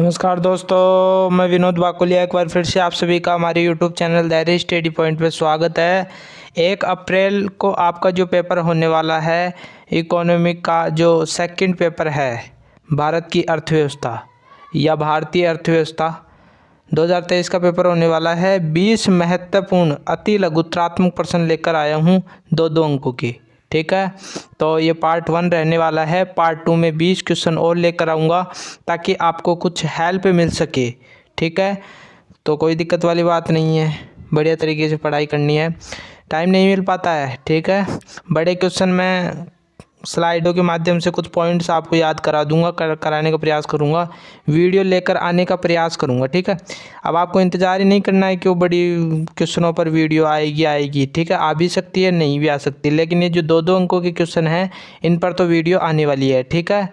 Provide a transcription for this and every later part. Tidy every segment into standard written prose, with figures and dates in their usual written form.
नमस्कार दोस्तों, मैं विनोद बाकुलिया एक बार फिर से आप सभी का हमारे यूट्यूब चैनल दायरे स्टडी पॉइंट पे स्वागत है। 1 अप्रैल को आपका जो पेपर होने वाला है इकोनॉमिक का, जो सेकंड पेपर है भारत की अर्थव्यवस्था या भारतीय अर्थव्यवस्था 2023 का पेपर होने वाला है। 20 महत्वपूर्ण अति लघुत्रात्मक प्रश्न लेकर आया हूँ, दो अंकों की। ठीक है, तो ये पार्ट 1 रहने वाला है। पार्ट 2 में 20 क्वेश्चन और लेकर आऊँगा ताकि आपको कुछ हेल्प मिल सके। ठीक है, तो कोई दिक्कत वाली बात नहीं है, बढ़िया तरीके से पढ़ाई करनी है। टाइम नहीं मिल पाता है, ठीक है। बड़े क्वेश्चन में स्लाइडों के माध्यम से कुछ पॉइंट्स आपको याद करा दूंगा, कराने का प्रयास करूंगा, वीडियो लेकर आने का प्रयास करूंगा। ठीक है, अब आपको इंतज़ार ही नहीं करना है कि वो बड़ी क्वेश्चनों पर वीडियो आएगी। ठीक है, आ भी सकती है, नहीं भी आ सकती, लेकिन ये जो दो अंकों के क्वेश्चन हैं इन पर तो वीडियो आने वाली है। ठीक है,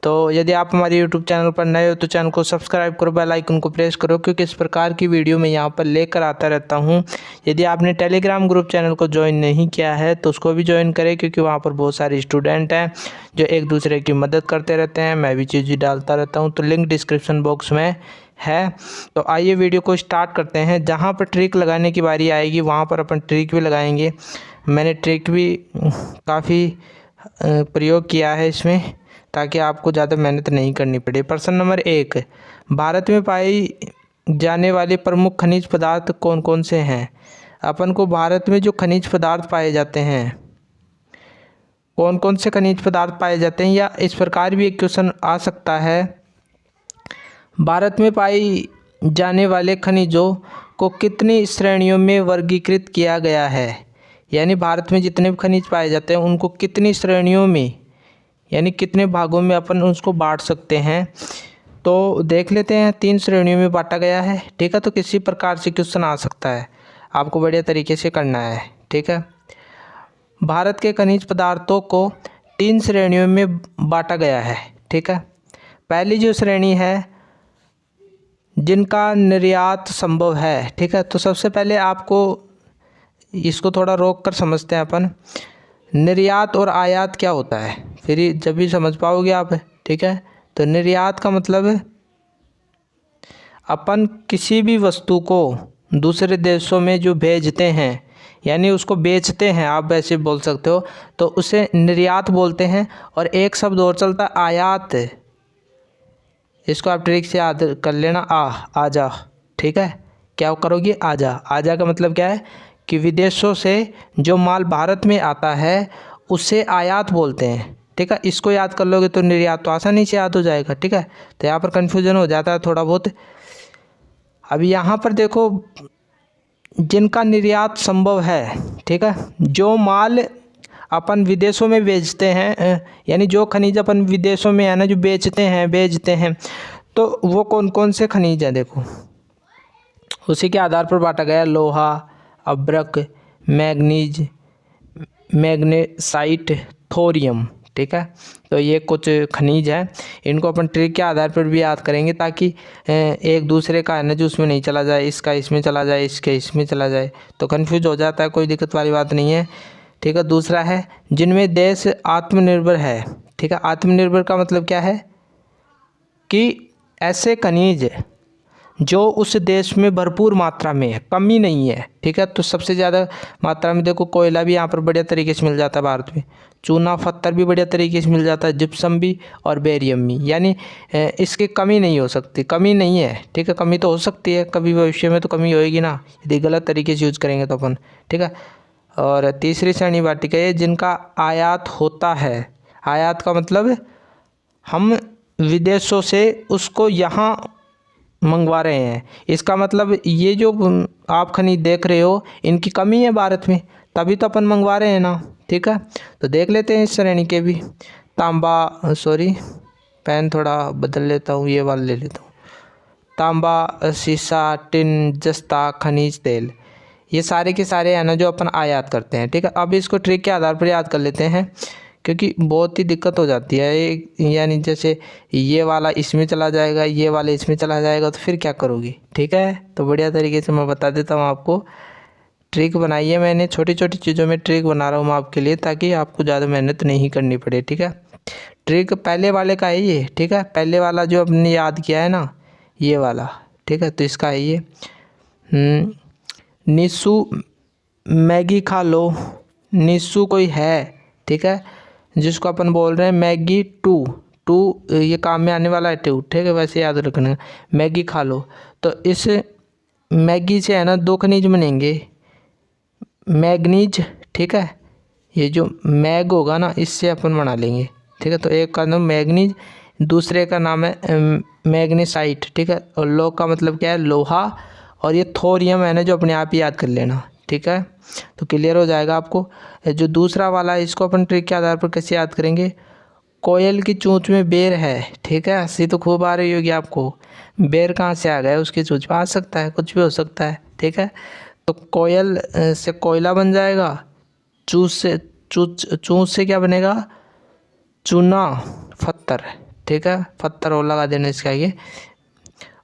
तो यदि आप हमारे यूट्यूब चैनल पर नए हो तो चैनल को सब्सक्राइब करो, बेल आइकन को प्रेस करो, क्योंकि इस प्रकार की वीडियो मैं यहाँ पर लेकर आता रहता हूँ। यदि आपने टेलीग्राम ग्रुप चैनल को ज्वाइन नहीं किया है तो उसको भी ज्वाइन करें, क्योंकि वहाँ पर बहुत सारे स्टूडेंट हैं जो एक दूसरे की मदद करते रहते हैं। मैं भी चीज़ें डालता रहता हूँ, तो लिंक डिस्क्रिप्शन बॉक्स में है। तो आइए वीडियो को स्टार्ट करते हैं। जहाँ पर ट्रिक लगाने की बारी आएगी वहाँ पर अपन ट्रिक भी लगाएंगे। मैंने ट्रिक भी काफ़ी प्रयोग किया है इसमें, ताकि आपको ज़्यादा मेहनत नहीं करनी पड़े। प्रश्न नंबर 1, भारत में पाई जाने वाले प्रमुख खनिज पदार्थ कौन कौन से हैं? अपन को भारत में जो खनिज पदार्थ पाए जाते हैं, कौन कौन से खनिज पदार्थ पाए जाते हैं, या इस प्रकार भी एक क्वेश्चन आ सकता है, भारत में पाई जाने वाले खनिजों को कितनी श्रेणियों में वर्गीकृत किया गया है? यानी भारत में जितने भी खनिज पाए जाते हैं उनको कितनी श्रेणियों में, यानी कितने भागों में अपन उसको बांट सकते हैं। तो देख लेते हैं, 3 श्रेणियों में बांटा गया है। ठीक है, तो किसी प्रकार से क्वेश्चन आ सकता है, आपको बढ़िया तरीके से करना है। ठीक है, भारत के खनिज पदार्थों को 3 श्रेणियों में बांटा गया है। ठीक है, पहली जो श्रेणी है जिनका निर्यात संभव है। ठीक है, तो सबसे पहले आपको इसको थोड़ा रोक कर समझते हैं अपन, निर्यात और आयात क्या होता है, फिर जब भी समझ पाओगे आप। ठीक है, तो निर्यात का मतलब अपन किसी भी वस्तु को दूसरे देशों में जो भेजते हैं, यानी उसको बेचते हैं, आप वैसे बोल सकते हो, तो उसे निर्यात बोलते हैं। और एक शब्द और चलता है आयात, इसको आप ट्रिक से याद कर लेना, आजा। ठीक है, क्या करोगे, आजा। आजा का मतलब क्या है कि विदेशों से जो माल भारत में आता है उसे आयात बोलते हैं। ठीक है, इसको याद कर लोगे तो निर्यात तो आसानी से याद हो जाएगा। ठीक है, तो यहाँ पर कन्फ्यूजन हो जाता है थोड़ा बहुत। अब यहाँ पर देखो, जिनका निर्यात संभव है, ठीक है, जो माल अपन विदेशों में बेचते हैं, यानी जो खनिज अपन विदेशों में है ना जो बेचते हैं, तो वो कौन कौन से खनिज हैं देखो, उसी के आधार पर बांटा गया। लोहा, अब्रक, मैग्नीज, मैग्नेसाइट, थोरियम। ठीक है, तो ये कुछ खनिज हैं, इनको अपन ट्रिक के आधार पर भी याद करेंगे, ताकि एक दूसरे का है ना जो उसमें नहीं चला जाए, इसका इसमें चला जाए, इसके इसमें चला जाए, तो कन्फ्यूज हो जाता है, कोई दिक्कत वाली बात नहीं है। ठीक है, दूसरा है जिनमें देश आत्मनिर्भर है। ठीक है, आत्मनिर्भर का मतलब क्या है कि ऐसे खनिज जो उस देश में भरपूर मात्रा में है, कमी नहीं है। ठीक है, तो सबसे ज़्यादा मात्रा में देखो कोयला भी यहाँ पर बढ़िया तरीके से मिल जाता है भारत में, चूना पत्थर भी बढ़िया तरीके से मिल जाता है, जिप्सम भी और बेरियम भी, यानी इसकी कमी नहीं हो सकती, कमी नहीं है। ठीक है, कमी तो हो सकती है, कभी भविष्य में तो कमी होएगी ना, यदि गलत तरीके से यूज करेंगे तो अपन। ठीक है, और तीसरी श्रेणी बाटी का ये जिनका आयात होता है। आयात का मतलब हम विदेशों से उसको यहाँ मंगवा रहे हैं, इसका मतलब ये जो आप खनिज देख रहे हो इनकी कमी है भारत में, तभी तो अपन मंगवा रहे हैं ना। ठीक है, तो देख लेते हैं इस श्रेणी के भी। तांबा, सॉरी पेन थोड़ा बदल लेता हूँ, ये वाला ले लेता हूँ। तांबा, सीसा, टिन, जस्ता, खनिज तेल, ये सारे के सारे है ना जो अपन आयात करते हैं। ठीक है, अब इसको ट्रिक के आधार पर याद कर लेते हैं, क्योंकि बहुत ही दिक्कत हो जाती है। यानी जैसे ये वाला इसमें चला जाएगा, ये वाला इसमें चला जाएगा, तो फिर क्या करोगे। ठीक है, तो बढ़िया तरीके से मैं बता देता हूँ आपको। ट्रिक बनाई है मैंने, छोटी छोटी चीज़ों में ट्रिक बना रहा हूँ मैं आपके लिए, ताकि आपको ज़्यादा मेहनत नहीं करनी पड़े। ठीक है, ट्रिक पहले वाले का है ये। ठीक है, पहले वाला जो आपने याद किया है ना, ये वाला, ठीक है। तो इसका है ये निस्सू मैगी खा लो। निस्सू कोई है, ठीक है, जिसको अपन बोल रहे हैं मैगी टू। टू ये काम में आने वाला है टू, ठीक है, वैसे याद रखना। मैगी खा लो, तो इस मैगी से है ना 2 खनिज बनेंगे, मैग्नीज, ठीक है। ये जो मैग होगा ना, इससे अपन बना लेंगे, ठीक है। तो एक का नाम मैग्नीज, दूसरे का नाम है मैग्नीसाइट, ठीक है। और लो का मतलब क्या है, लोहा। और ये थोरियम है ना, जो अपने आप ही याद कर लेना, ठीक है। तो क्लियर हो जाएगा आपको। जो दूसरा वाला है, इसको अपन ट्रिक के आधार पर कैसे याद करेंगे। कोयल की चोंच में बेर है, ठीक है। हंसी तो खूब आ रही होगी आपको। बेर कहाँ से आ गया, उसकी चोंच में आ सकता है, कुछ भी हो सकता है, ठीक है। तो कोयल से कोयला बन जाएगा। चूंच से क्या बनेगा, चूना, पत्थर, ठीक है। पत्थर और लगा देना इसका ये।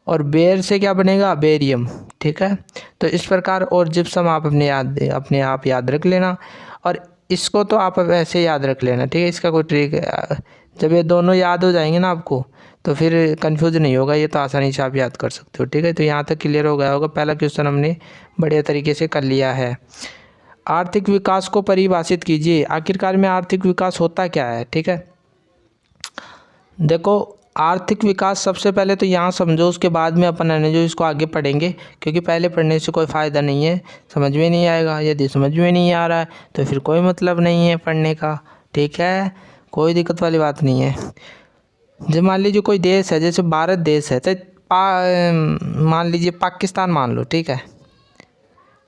और बेर से क्या बनेगा, बेरियम, ठीक है। तो इस प्रकार और जिप्सम आप अपने आप याद रख लेना। और इसको तो आप ऐसे याद रख लेना, ठीक है। इसका कोई ट्रिक, जब ये दोनों याद हो जाएंगे ना आपको, तो फिर कंफ्यूज नहीं होगा, ये तो आसानी से आप याद कर सकते हो, ठीक है। तो यहाँ तक क्लियर हो गया होगा। पहला क्वेश्चन हमने बढ़िया तरीके से कर लिया है। आर्थिक विकास को परिभाषित कीजिए। आखिरकार में आर्थिक विकास होता क्या है, ठीक है। देखो, आर्थिक विकास सबसे पहले तो यहाँ समझो, उसके बाद में अपन है जो इसको आगे पढ़ेंगे, क्योंकि पहले पढ़ने से कोई फ़ायदा नहीं है, समझ में नहीं आएगा। यदि समझ में नहीं आ रहा है तो फिर कोई मतलब नहीं है पढ़ने का, ठीक है। कोई दिक्कत वाली बात नहीं है। जब मान लीजिए कोई देश है, जैसे भारत देश है, तो मान लीजिए पाकिस्तान मान लो, ठीक है।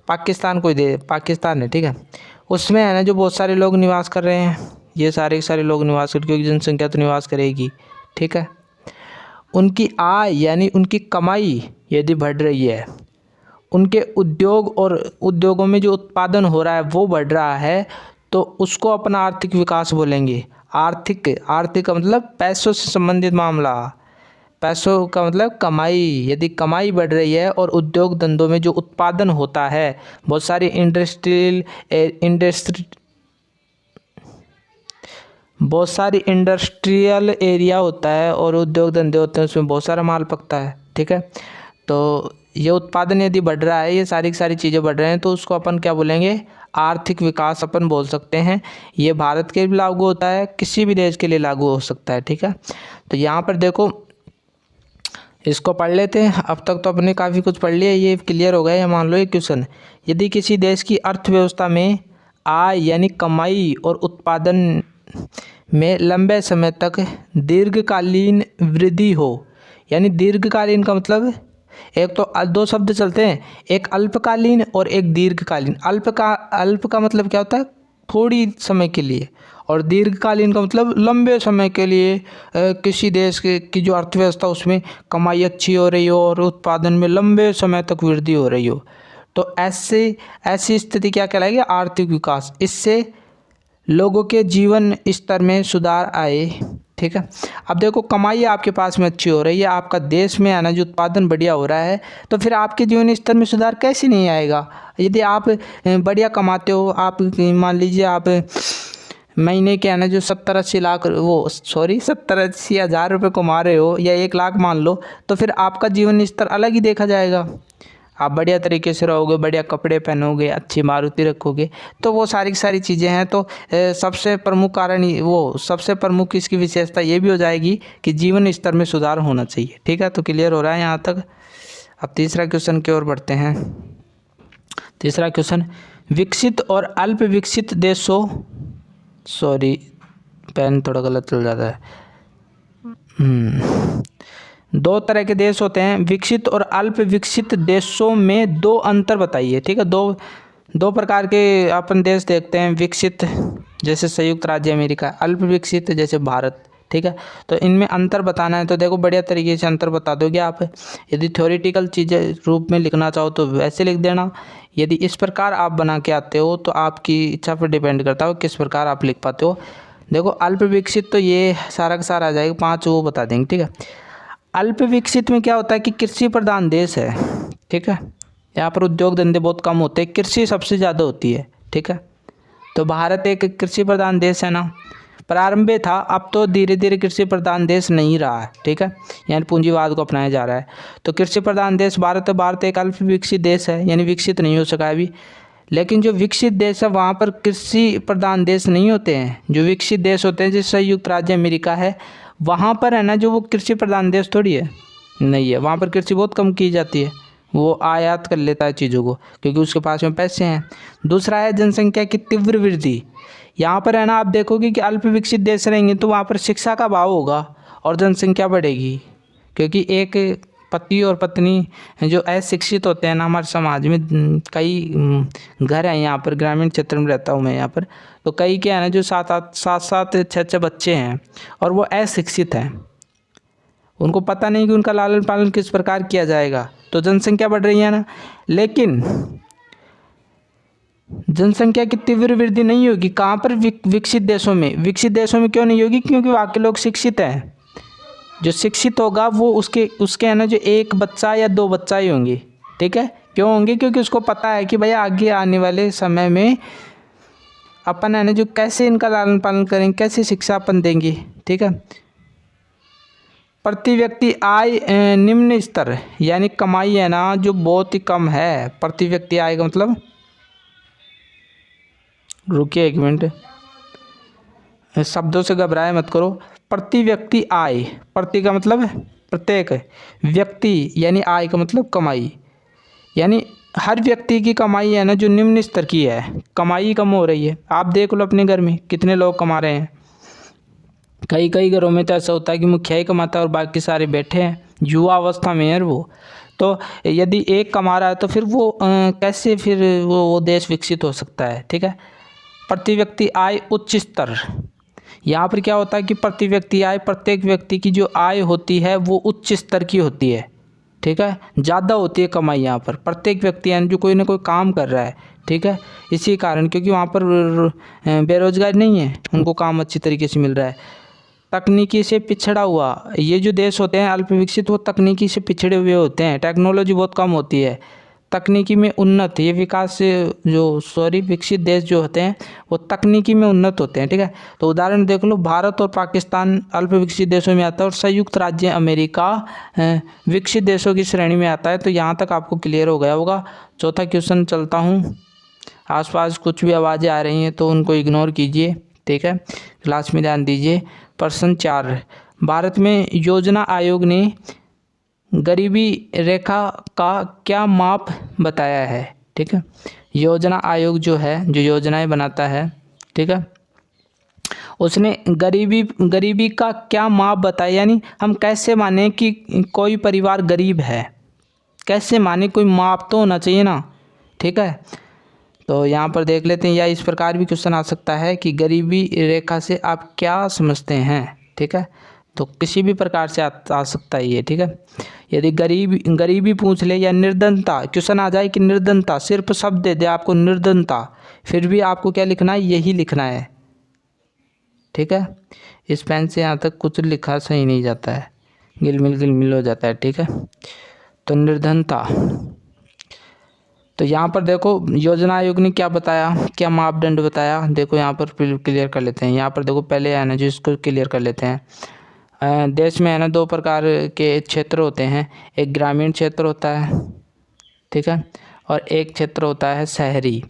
पाकिस्तान पाकिस्तान है, ठीक है। उसमें है ना जो बहुत सारे लोग निवास कर रहे हैं, ये सारे के सारे लोग निवास कर, क्योंकि जनसंख्या तो निवास करेगी, ठीक है। उनकी आय यानी उनकी कमाई यदि बढ़ रही है, उनके उद्योग और उद्योगों में जो उत्पादन हो रहा है वो बढ़ रहा है, तो उसको अपना आर्थिक विकास बोलेंगे। आर्थिक का मतलब पैसों से संबंधित मामला। पैसों का मतलब कमाई। यदि कमाई बढ़ रही है और उद्योग धंधों में जो उत्पादन होता है, बहुत सारी इंडस्ट्रियल एरिया होता है और उद्योग धंधे होते हैं, उसमें बहुत सारा माल पकता है, ठीक है। तो ये उत्पादन यदि बढ़ रहा है, ये सारी की सारी चीज़ें बढ़ रहे हैं, तो उसको अपन क्या बोलेंगे, आर्थिक विकास अपन बोल सकते हैं। ये भारत के भी लागू होता है, किसी भी देश के लिए लागू हो सकता है, ठीक है। तो यहाँ पर देखो, इसको पढ़ लेते हैं। अब तक तो अपने काफ़ी कुछ पढ़ लिया, ये क्लियर हो गया। मान लो एक क्वेश्चन, यदि किसी देश की अर्थव्यवस्था में आय यानी कमाई और उत्पादन में लंबे समय तक दीर्घकालीन वृद्धि हो, यानी दीर्घकालीन का मतलब, एक तो 2 शब्द चलते हैं, एक अल्पकालीन और एक दीर्घकालीन। अल्प का मतलब क्या होता है, थोड़ी समय के लिए, और दीर्घकालीन का मतलब लंबे समय के लिए। किसी देश की जो अर्थव्यवस्था, उसमें कमाई अच्छी हो रही हो और उत्पादन में लंबे समय तक वृद्धि हो रही हो, तो ऐसी स्थिति क्या कहलाएगी, आर्थिक विकास। इससे लोगों के जीवन स्तर में सुधार आए, ठीक है। अब देखो, कमाई आपके पास में अच्छी हो रही है, आपका देश में आना जो उत्पादन बढ़िया हो रहा है, तो फिर आपके जीवन स्तर में सुधार कैसे नहीं आएगा। यदि आप बढ़िया कमाते हो, आप मान लीजिए आप महीने के आना जो 70-80 हज़ार रुपये कमा रहे हो, या 1 लाख मान लो, तो फिर आपका जीवन स्तर अलग ही देखा जाएगा। आप बढ़िया तरीके से रहोगे, बढ़िया कपड़े पहनोगे, अच्छी मारुति रखोगे, तो वो सारी की सारी चीज़ें हैं। तो सबसे प्रमुख कारण सबसे प्रमुख इसकी विशेषता ये भी हो जाएगी कि जीवन स्तर में सुधार होना चाहिए, ठीक है। तो क्लियर हो रहा है यहाँ तक। अब तीसरा क्वेश्चन की ओर बढ़ते हैं। तीसरा क्वेश्चन, विकसित और अल्प विकसित देशों, सॉरी पेन थोड़ा गलत चल जाता है। 2 तरह के देश होते हैं, विकसित और अल्प विकसित देशों में 2 अंतर बताइए, ठीक है। दो प्रकार के अपन देश देखते हैं, विकसित जैसे संयुक्त राज्य अमेरिका, अल्प विकसित जैसे भारत, ठीक है। तो इनमें अंतर बताना है, तो देखो बढ़िया तरीके से अंतर बता दोगे आप। यदि थ्योरेटिकल चीज़ें रूप में लिखना चाहो तो वैसे लिख देना, यदि इस प्रकार आप बना के आते हो तो आपकी इच्छा पर डिपेंड करता हो किस प्रकार आप लिख पाते हो। देखो, अल्प विकसित तो ये सारा का सारा आ जाएगा, 5 वो बता देंगे, ठीक है। अल्प विकसित में क्या होता है कि कृषि प्रधान देश है, ठीक है। यहाँ पर उद्योग धंधे बहुत कम होते हैं, कृषि सबसे ज़्यादा होती है, ठीक है। तो भारत एक कृषि प्रधान देश है ना, प्रारंभ में था, अब तो धीरे धीरे कृषि प्रधान देश नहीं रहा है, ठीक है, यानी पूंजीवाद को अपनाया जा रहा है। तो कृषि प्रधान देश भारत एक अल्प विकसित देश है, यानी विकसित नहीं हो सका अभी। लेकिन जो विकसित देश है वहाँ पर कृषि प्रधान देश नहीं होते हैं। जो विकसित देश होते हैं, जैसे संयुक्त राज्य अमेरिका है, वहाँ पर है ना, जो वो कृषि प्रधान देश थोड़ी है, नहीं है। वहाँ पर कृषि बहुत कम की जाती है, वो आयात कर लेता है चीज़ों को, क्योंकि उसके पास में पैसे हैं। दूसरा है जनसंख्या की तीव्र वृद्धि। यहाँ पर है ना, आप देखोगे कि अल्प विकसित देश रहेंगे तो वहाँ पर शिक्षा का अभाव होगा और जनसंख्या बढ़ेगी, क्योंकि एक पति और पत्नी जो अशिक्षित होते हैं ना, हमारे समाज में कई घर हैं, यहाँ पर ग्रामीण क्षेत्र में रहता हूँ मैं यहाँ पर, तो कई क्या है ना, जो सात छः बच्चे हैं और वो अशिक्षित हैं, उनको पता नहीं कि उनका लालन पालन किस प्रकार किया जाएगा। तो जनसंख्या बढ़ रही है ना, लेकिन जनसंख्या की तीव्र वृद्धि नहीं होगी। कहाँ पर? विकसित देशों में। विकसित देशों में क्यों नहीं होगी? क्योंकि वहाँ के लोग शिक्षित हैं। जो शिक्षित होगा वो उसके है ना, जो एक बच्चा या दो बच्चा ही होंगे, ठीक है। क्यों होंगे? क्योंकि उसको पता है कि भाई आगे आने वाले समय में अपन है ना, जो कैसे इनका लालन पालन करेंगे, कैसे शिक्षा अपन देंगे, ठीक है। प्रति व्यक्ति आय निम्न स्तर, यानी कमाई है ना जो बहुत ही कम है। प्रति व्यक्ति आय का मतलब, रुकिए एक मिनट, शब्दों से घबराए मत करो। प्रति व्यक्ति आय, प्रति का मतलब प्रत्येक, व्यक्ति यानी आय का मतलब कमाई, यानी हर व्यक्ति की कमाई है ना जो निम्न स्तर की है, कमाई कम हो रही है। आप देख लो अपने घर में कितने लोग कमा रहे हैं। कई घरों में तो ऐसा होता है कि मुखिया ही कमाता है और बाकी सारे बैठे हैं, युवा अवस्था में है वो। तो यदि एक कमा रहा है तो फिर वो कैसे फिर वो देश विकसित हो सकता है, ठीक है। प्रति व्यक्ति आय उच्च स्तर, यहाँ पर क्या होता है कि प्रति व्यक्ति आय, प्रत्येक व्यक्ति की जो आय होती है वो उच्च स्तर की होती है, ठीक है, ज़्यादा होती है कमाई यहाँ पर। प्रत्येक व्यक्ति यानी जो कोई ना कोई काम कर रहा है, ठीक है, इसी कारण, क्योंकि वहाँ पर बेरोजगार नहीं है, उनको काम अच्छी तरीके से मिल रहा है। तकनीकी से पिछड़ा हुआ, ये जो देश होते हैं अल्प विकसित, वो तकनीकी से पिछड़े हुए होते हैं, टेक्नोलॉजी बहुत कम होती है। तकनीकी में उन्नत, ये विकसित देश जो होते हैं वो तकनीकी में उन्नत होते हैं, ठीक है। तो उदाहरण देख लो, भारत और पाकिस्तान अल्प विकसित देशों में आता है और संयुक्त राज्य अमेरिका विकसित देशों की श्रेणी में आता है। तो यहाँ तक आपको क्लियर हो गया होगा। चौथा क्वेश्चन चलता हूँ। आसपास कुछ भी आवाज़ें आ रही हैं तो उनको इग्नोर कीजिए, ठीक है, क्लास में ध्यान दीजिए। प्रश्न 4, भारत में योजना आयोग ने गरीबी रेखा का क्या माप बताया है, ठीक है। योजना आयोग जो है, जो योजनाएं बनाता है, ठीक है, उसने गरीबी का क्या माप बताया, यानी हम कैसे माने कि कोई परिवार गरीब है, कैसे माने, कोई माप तो होना चाहिए ना, ठीक है। तो यहाँ पर देख लेते हैं, या इस प्रकार भी क्वेश्चन आ सकता है कि गरीबी रेखा से आप क्या समझते हैं, ठीक है। तो किसी भी प्रकार से आ सकता है ये, ठीक है। यदि गरीबी पूछ ले, या निर्धनता क्वेश्चन आ जाए कि निर्धनता, सिर्फ शब्द दे दे आपको निर्धनता, फिर भी आपको क्या लिखना है? यही लिखना है, ठीक है। इस पेन से यहाँ तक कुछ लिखा सही नहीं जाता है, गिलमिल हो जाता है, ठीक है। तो निर्धनता, तो यहाँ पर देखो योजना आयोग ने क्या बताया, क्या मापदंड बताया, देखो यहाँ पर क्लियर कर लेते हैं। यहाँ पर देखो पहले है ना, जो इसको क्लियर कर लेते हैं। देश में है ना 2 प्रकार के क्षेत्र होते हैं, एक ग्रामीण क्षेत्र होता है, ठीक है, और एक क्षेत्र होता है शहरी।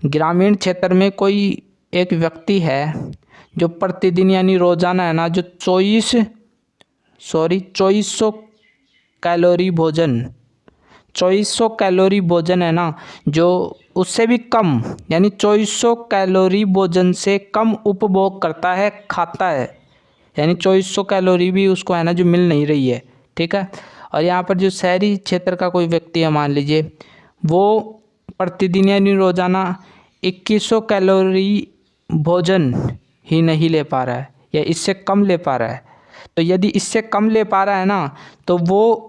ग्रामीण क्षेत्र में कोई एक व्यक्ति है जो प्रतिदिन यानी रोजाना है ना, जो 2400 कैलोरी भोजन, 2400 कैलोरी भोजन है ना, जो उससे भी कम, यानी 2400 कैलोरी भोजन से कम उपभोग करता है, खाता है, यानी 2400 कैलोरी भी उसको है ना जो मिल नहीं रही है, ठीक है। और यहाँ पर जो शहरी क्षेत्र का कोई व्यक्ति है, मान लीजिए, वो प्रतिदिन यानी रोजाना 2100 कैलोरी भोजन ही नहीं ले पा रहा है, या इससे कम ले पा रहा है। तो यदि इससे कम ले पा रहा है ना, तो वो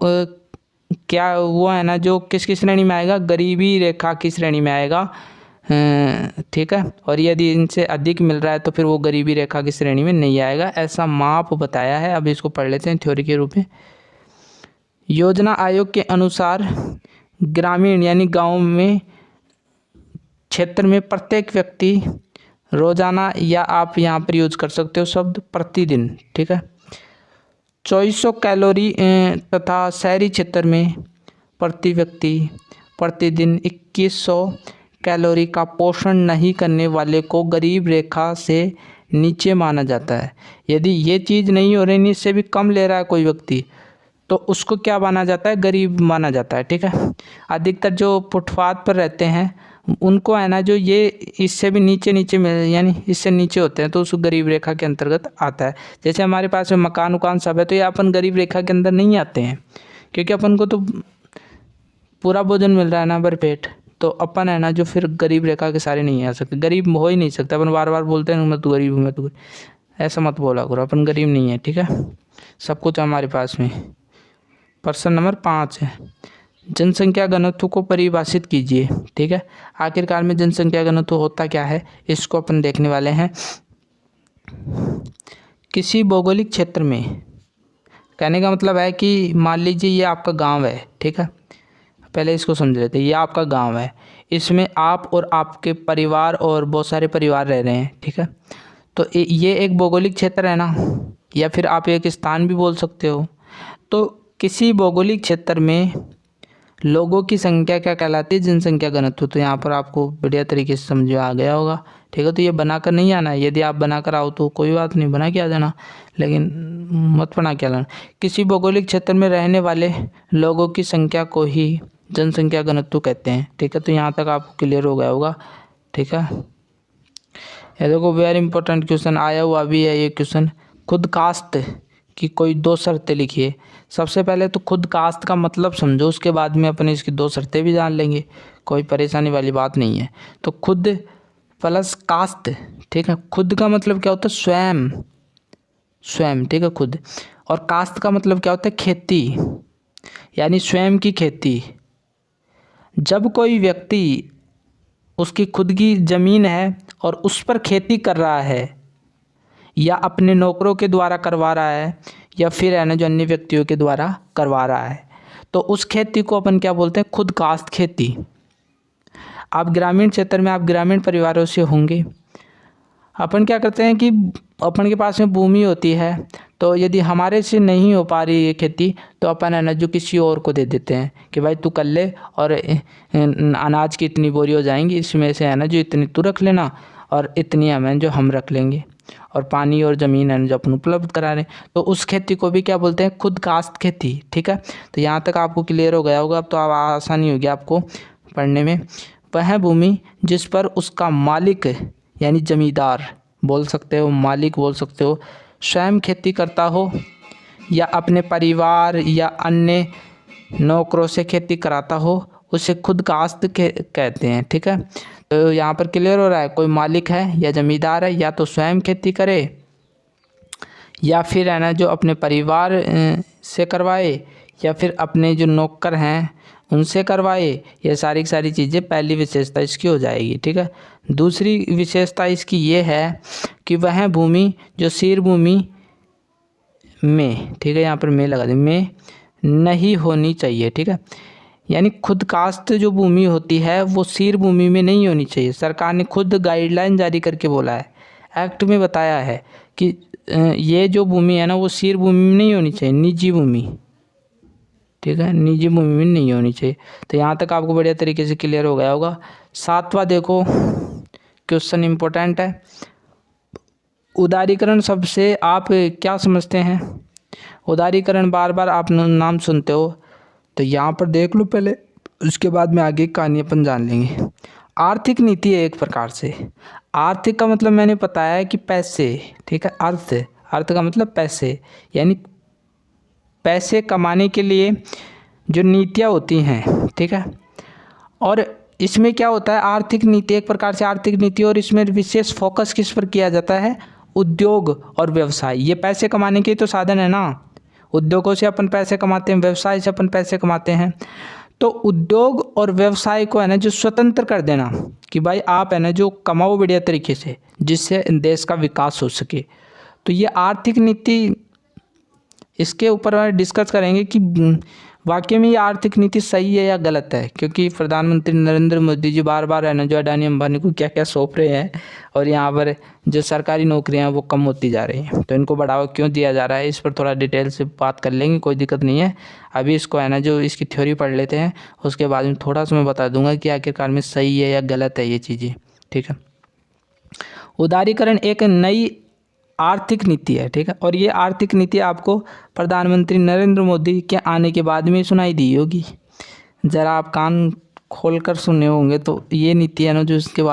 क्या वो है ना जो किस श्रेणी में आएगा? गरीबी रेखा की श्रेणी में आएगा, ठीक है। और यदि इनसे अधिक मिल रहा है तो फिर वो गरीबी रेखा की श्रेणी में नहीं आएगा, ऐसा माप बताया है। अब इसको पढ़ लेते हैं थ्योरी के रूप में। योजना आयोग के अनुसार ग्रामीण यानी गांव में क्षेत्र में प्रत्येक व्यक्ति रोजाना, या आप यहाँ पर यूज कर सकते हो शब्द प्रतिदिन। ठीक है, 2400 कैलोरी तथा शहरी क्षेत्र में प्रति व्यक्ति प्रतिदिन 2100 कैलोरी का पोषण नहीं करने वाले को गरीब रेखा से नीचे माना जाता है। यदि ये चीज़ नहीं हो रही, इससे भी कम ले रहा है कोई व्यक्ति, तो उसको क्या माना जाता है? गरीब माना जाता है। ठीक है, अधिकतर जो फुटपाथ पर रहते हैं उनको है ना, जो ये इससे भी नीचे में, यानी इससे नीचे होते हैं, तो उस गरीब रेखा के अंतर्गत आता है। जैसे हमारे पास में मकान उकान सब है, तो ये अपन गरीब रेखा के अंदर नहीं आते हैं, क्योंकि अपन को तो पूरा भोजन मिल रहा है ना भरपेट, तो अपन है ना जो फिर गरीब रेखा के सारे नहीं आ सकते, गरीब हो ही नहीं सकता। अपन बार बार बोलते हैं मैं तो गरीब हूँ, मैं तो, ऐसा मत बोला करो, अपन गरीब नहीं है। ठीक है, सब कुछ हमारे पास में। प्रश्न नंबर 5 है, जनसंख्या घनत्व को परिभाषित कीजिए। ठीक है, आखिरकार में जनसंख्या घनत्व होता क्या है, इसको अपन देखने वाले हैं। किसी भौगोलिक क्षेत्र में, कहने का मतलब है कि मान लीजिए ये आपका गांव है। ठीक है, पहले इसको समझ लेते हैं। ये आपका गांव है, इसमें आप और आपके परिवार और बहुत सारे परिवार रह रहे हैं। ठीक है, तो ये एक भौगोलिक क्षेत्र है ना, या फिर आप एक स्थान भी बोल सकते हो। तो किसी भौगोलिक क्षेत्र में लोगों की संख्या क्या कहलाती है? जनसंख्या घनत्व। तो यहाँ पर आपको बढ़िया तरीके से समझ में आ गया होगा। ठीक है, तो ये बनाकर नहीं आना है, यदि आप बनाकर आओ तो कोई बात नहीं, बना के आ जाना, लेकिन मत बना के आना। किसी भौगोलिक क्षेत्र में रहने वाले लोगों की संख्या को ही जनसंख्या घनत्व कहते हैं। ठीक है, तो यहाँ तक आपको क्लियर हो गया होगा। ठीक है, ये देखो वेरी इंपॉर्टेंट क्वेश्चन आया हुआ भी है ये क्वेश्चन। खुद कास्ट की कोई 2 शर्तें लिखिए। सबसे पहले तो खुद कास्ट का मतलब समझो, उसके बाद में अपने इसकी 2 शर्तें भी जान लेंगे, कोई परेशानी वाली बात नहीं है। तो खुद प्लस कास्ट। ठीक है, खुद का मतलब क्या होता है? स्वयं, स्वयं। ठीक है, खुद। और कास्ट का मतलब क्या होता है? खेती, यानी स्वयं की खेती। जब कोई व्यक्ति, उसकी खुद की ज़मीन है और उस पर खेती कर रहा है, या अपने नौकरों के द्वारा करवा रहा है, या फिर है ना जो अन्य व्यक्तियों के द्वारा करवा रहा है, तो उस खेती को अपन क्या बोलते हैं? खुद कास्ट खेती। आप ग्रामीण क्षेत्र में, आप ग्रामीण परिवारों से होंगे। अपन क्या करते हैं कि अपन के पास में भूमि होती है, तो यदि हमारे से नहीं हो पा रही ये खेती, तो अपन है ना जो किसी और को दे देते हैं कि भाई तू कर ले, और अनाज की इतनी बोरी हो जाएंगी, इसमें से है ना जो इतनी तू रख लेना और इतनी हमें जो हम रख लेंगे, और पानी और ज़मीन है जो अपन उपलब्ध करा रहे हैं, तो उस खेती को भी क्या बोलते हैं? खुद कास्ट खेती। ठीक है, तो यहाँ तक आपको क्लियर हो गया होगा। अब तो अब आसानी होगी आपको पढ़ने में। वह भूमि जिस पर उसका मालिक, यानी जमींदार बोल सकते हो, मालिक बोल सकते हो, स्वयं खेती करता हो, या अपने परिवार या अन्य नौकरों से खेती कराता हो, उसे खुद कास्ट कहते हैं। ठीक है, तो यहाँ पर क्लियर हो रहा है, कोई मालिक है या जमींदार है, या तो स्वयं खेती करे, या फिर है ना जो अपने परिवार से करवाए, या फिर अपने जो नौकर हैं उनसे करवाए। ये सारी की सारी चीज़ें पहली विशेषता इसकी हो जाएगी। ठीक है, दूसरी विशेषता इसकी ये है कि वह भूमि जो शीर भूमि में, ठीक है, यहाँ पर में लगा दें, में नहीं होनी चाहिए। ठीक है, यानी खुद कास्ट जो भूमि होती है वो शीर भूमि में नहीं होनी चाहिए। सरकार ने खुद गाइडलाइन जारी करके बोला है, एक्ट में बताया है कि ये जो भूमि है ना वो शीर भूमि में नहीं होनी चाहिए, निजी भूमि। ठीक है, निजी भूमि में नहीं होनी चाहिए। तो यहाँ तक आपको बढ़िया तरीके से क्लियर हो गया होगा। 7वां देखो क्वेश्चन इम्पोर्टेंट है। उदारीकरण शब्द से आप क्या समझते हैं? उदारीकरण बार बार आप नाम सुनते हो, तो यहाँ पर देख लो पहले, उसके बाद में आगे कहानी अपन जान लेंगे। आर्थिक नीति है एक प्रकार से। आर्थिक का मतलब मैंने बताया है कि पैसे। ठीक है, अर्थ, अर्थ का मतलब पैसे, यानी पैसे कमाने के लिए जो नीतियाँ होती हैं। ठीक है, और इसमें क्या होता है? आर्थिक नीति एक प्रकार से आर्थिक नीति, और इसमें विशेष फोकस किस पर किया जाता है? उद्योग और व्यवसाय। ये पैसे कमाने के तो साधन है ना, उद्योगों से अपन पैसे कमाते हैं, व्यवसाय से अपन पैसे कमाते हैं। तो उद्योग और व्यवसाय को है ना जो स्वतंत्र कर देना कि भाई आप है ना जो कमाओ बढ़िया तरीके से, जिससे देश का विकास हो सके। तो ये आर्थिक नीति, इसके ऊपर डिस्कस करेंगे कि वाकई में ये आर्थिक नीति सही है या गलत है? क्योंकि प्रधानमंत्री नरेंद्र मोदी जी बार बार है ना जो अडानी अंबानी को क्या क्या सौंप रहे हैं, और यहाँ पर जो सरकारी नौकरियां हैं वो कम होती जा रही हैं, तो इनको बढ़ावा क्यों दिया जा रहा है, इस पर थोड़ा डिटेल से बात कर लेंगे, कोई दिक्कत नहीं है। अभी इसको है ना जो इसकी थ्योरी पढ़ लेते हैं, उसके बाद में थोड़ा सा मैं बता दूंगा कि आखिरकार में सही है या गलत है ये चीज़ें, ठीक है। उदारीकरण एक नई आर्थिक नीति है, ठीक है, और ये आर्थिक नीति आपको प्रधानमंत्री नरेंद्र मोदी के आने के बाद में सुनाई दी होगी। ज़रा आप कान खोलकर सुने होंगे, तो ये नीति है ना जो उसके